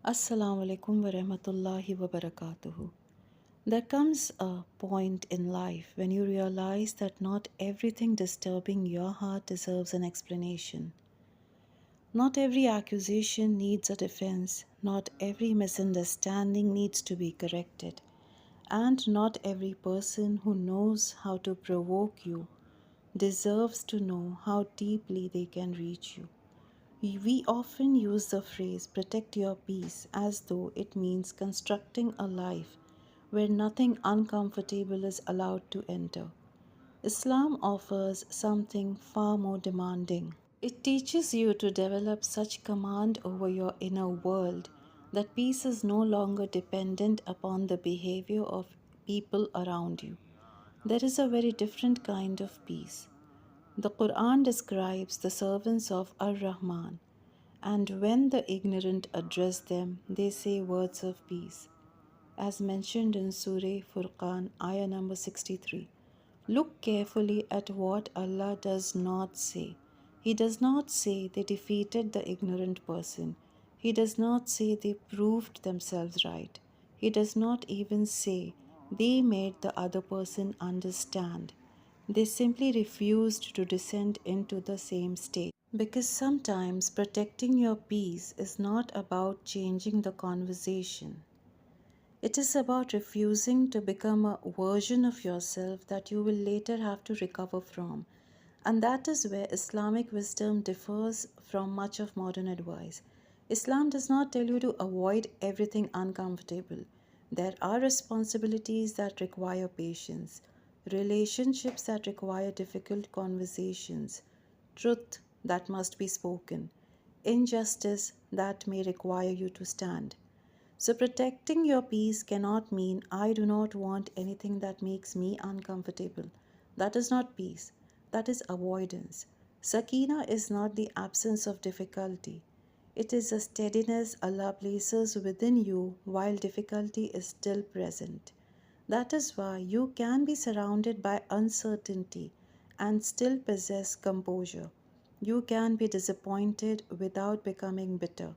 Assalamu alaikum wa rahmatullahi wa barakatuhu. There comes a point in life when you realize that not everything disturbing your heart deserves an explanation. Not every accusation needs a defense, not every misunderstanding needs to be corrected, and not every person who knows how to provoke you deserves to know how deeply they can reach you. We often use the phrase protect your peace as though it means constructing a life where nothing uncomfortable is allowed to enter. Islam offers something far more demanding. It teaches you to develop such command over your inner world that peace is no longer dependent upon the behavior of people around you. There is a very different kind of peace. The Quran describes the servants of Ar Rahman, and when the ignorant address them, they say words of peace. As mentioned in Surah Furqan, ayah number 63. Look carefully at what Allah does not say. He does not say they defeated the ignorant person. He does not say they proved themselves right. He does not even say they made the other person understand. They simply refused to descend into the same state. Because sometimes protecting your peace is not about changing the conversation. It is about refusing to become a version of yourself that you will later have to recover from. And that is where Islamic wisdom differs from much of modern advice. Islam does not tell you to avoid everything uncomfortable. There are responsibilities that require patience, relationships that require difficult conversations, truth that must be spoken, injustice that may require you to stand. So, protecting your peace cannot mean I do not want anything that makes me uncomfortable. That is not peace, that is avoidance. Sakinah is not the absence of difficulty, it is a steadiness Allah places within you while difficulty is still present. That is why you can be surrounded by uncertainty and still possess composure. You can be disappointed without becoming bitter.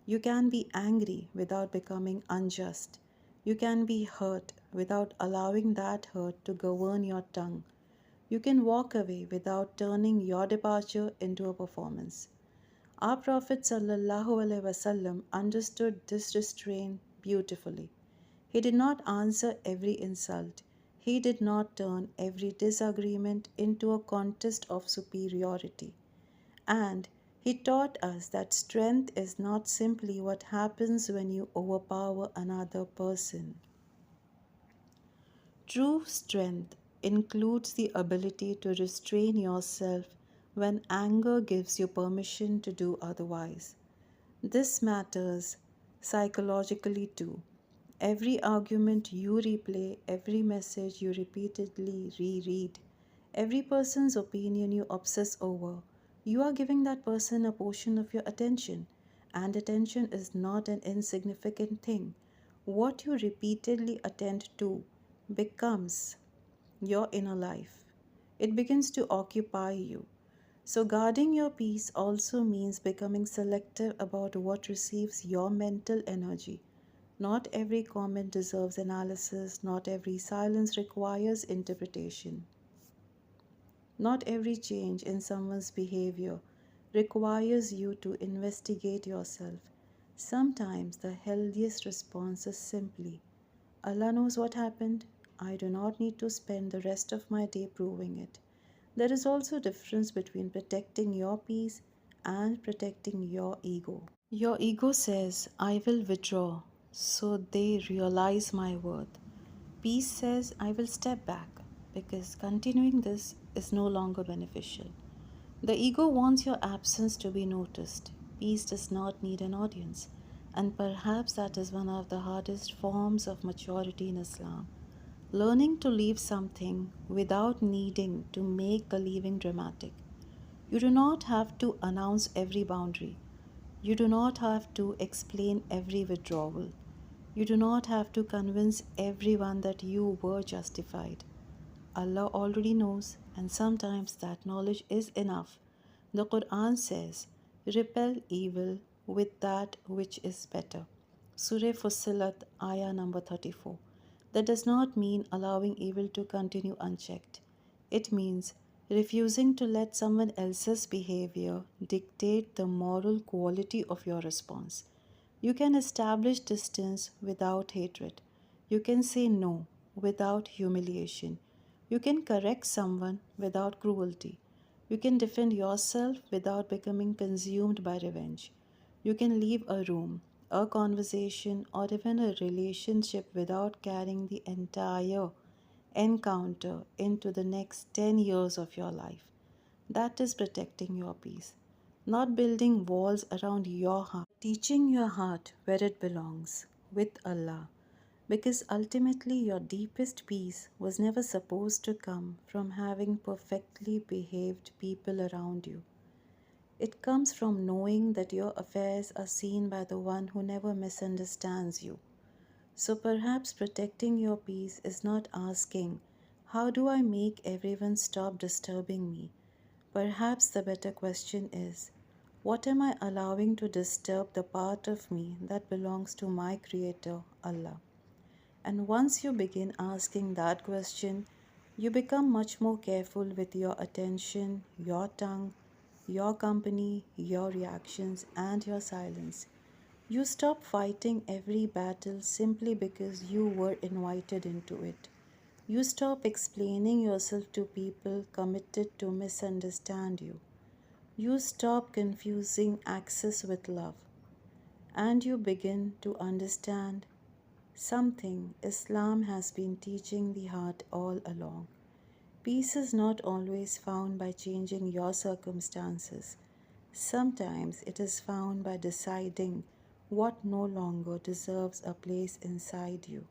You can be angry without becoming unjust. You can be hurt without allowing that hurt to govern your tongue. You can walk away without turning your departure into a performance. Our Prophet ﷺ understood this restraint beautifully. He did not answer every insult. He did not turn every disagreement into a contest of superiority. And he taught us that strength is not simply what happens when you overpower another person. True strength includes the ability to restrain yourself when anger gives you permission to do otherwise. This matters psychologically too. Every argument you replay, every message you repeatedly reread, every person's opinion you obsess over, you are giving that person a portion of your attention. And attention is not an insignificant thing. What you repeatedly attend to becomes your inner life. It begins to occupy you. So, guarding your peace also means becoming selective about what receives your mental energy. Not every comment deserves analysis, not every silence requires interpretation. Not every change in someone's behavior requires you to investigate yourself. Sometimes the healthiest response is simply, Allah knows what happened. I do not need to spend the rest of my day proving it. There is also a difference between protecting your peace and protecting your ego. Your ego says, I will withdraw so they realize my worth. Peace says, I will step back because continuing this is no longer beneficial. The ego wants your absence to be noticed. Peace does not need an audience. And perhaps that is one of the hardest forms of maturity in Islam. Learning to leave something without needing to make the leaving dramatic. You do not have to announce every boundary. You do not have to explain every withdrawal. You do not have to convince everyone that you were justified. Allah already knows, and sometimes that knowledge is enough. The Quran says, repel evil with that which is better. Surah Fussilat, ayah number 34. That does not mean allowing evil to continue unchecked. It means refusing to let someone else's behavior dictate the moral quality of your response. You can establish distance without hatred. You can say no without humiliation. You can correct someone without cruelty. You can defend yourself without becoming consumed by revenge. You can leave a room, a conversation, or even a relationship without carrying the entire encounter into the next 10 years of your life. That is protecting your peace, not building walls around your heart, teaching your heart where it belongs with Allah. Because ultimately, your deepest peace was never supposed to come from having perfectly behaved people around you. It comes from knowing that your affairs are seen by the one who never misunderstands you. So perhaps protecting your peace is not asking, how do I make everyone stop disturbing me? Perhaps the better question is, what am I allowing to disturb the part of me that belongs to my Creator, Allah? And once you begin asking that question, you become much more careful with your attention, your tongue, your company, your reactions, and your silence. You stop fighting every battle simply because you were invited into it. You stop explaining yourself to people committed to misunderstand you. You stop confusing access with love. And you begin to understand something Islam has been teaching the heart all along. Peace is not always found by changing your circumstances. Sometimes it is found by deciding what no longer deserves a place inside you.